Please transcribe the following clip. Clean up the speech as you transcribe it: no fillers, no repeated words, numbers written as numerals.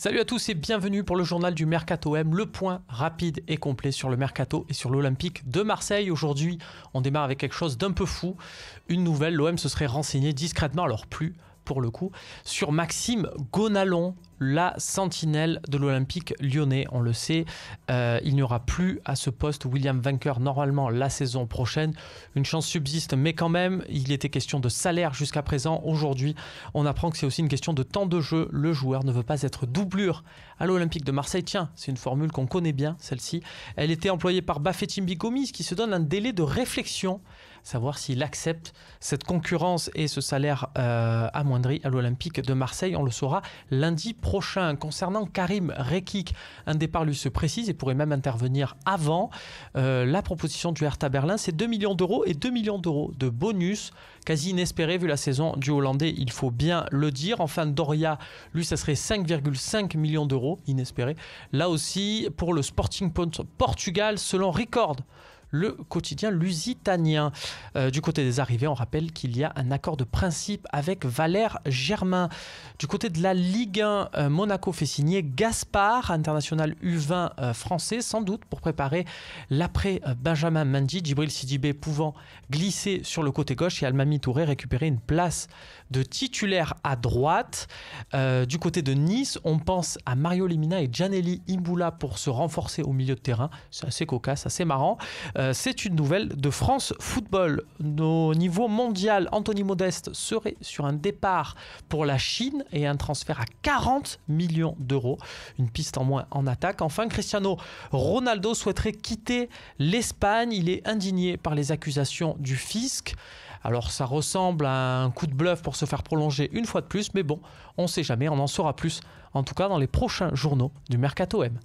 Salut à tous et bienvenue pour le journal du Mercato M, le point rapide et complet sur le Mercato et sur l'Olympique de Marseille. Aujourd'hui, on démarre avec quelque chose d'un peu fou. Une nouvelle, l'OM se serait renseigné discrètement, alors plus pour le coup, sur Maxime Gonalon, la sentinelle de l'Olympique lyonnais. On le sait, il n'y aura plus à ce poste William Vainqueur normalement la saison prochaine. Une chance subsiste, mais quand même, il était question de salaire jusqu'à présent. Aujourd'hui, on apprend que c'est aussi une question de temps de jeu. Le joueur ne veut pas être doublure à l'Olympique de Marseille. Tiens, c'est une formule qu'on connaît bien, celle-ci. Elle était employée par Bafétimbi Gomis, qui se donne un délai de réflexion, savoir s'il accepte cette concurrence et ce salaire amoindri à l'Olympique de Marseille. On le saura lundi prochain. Concernant Karim Rekik, un départ lui se précise et pourrait même intervenir avant. La proposition du Hertha Berlin, c'est 2 millions d'euros et 2 millions d'euros de bonus, quasi inespéré vu la saison du Hollandais, il faut bien le dire. Enfin, Doria, lui, ça serait 5,5 millions d'euros, inespéré. Là aussi, pour le Sporting Portugal, selon Record, le quotidien lusitanien. Du côté des arrivées, on rappelle qu'il y a un accord de principe avec Valère Germain. Du côté de la Ligue 1, Monaco fait signer Gaspard, international U20 français, sans doute pour préparer l'après Benjamin Mendy, Djibril Sidibé pouvant glisser sur le côté gauche et Almami Touré récupérer une place de titulaire à droite. Du côté de Nice, on pense à Mario Lemina et Gianelli Imbula pour se renforcer au milieu de terrain. C'est assez cocasse, assez marrant. C'est une nouvelle de France Football. Au niveau mondial, Anthony Modeste serait sur un départ pour la Chine et un transfert à 40 millions d'euros. Une piste en moins en attaque. Enfin, Cristiano Ronaldo souhaiterait quitter l'Espagne. Il est indigné par les accusations du fisc. Alors ça ressemble à un coup de bluff pour se faire prolonger une fois de plus, mais bon, on ne sait jamais, on en saura plus. En tout cas dans les prochains journaux du Mercato M.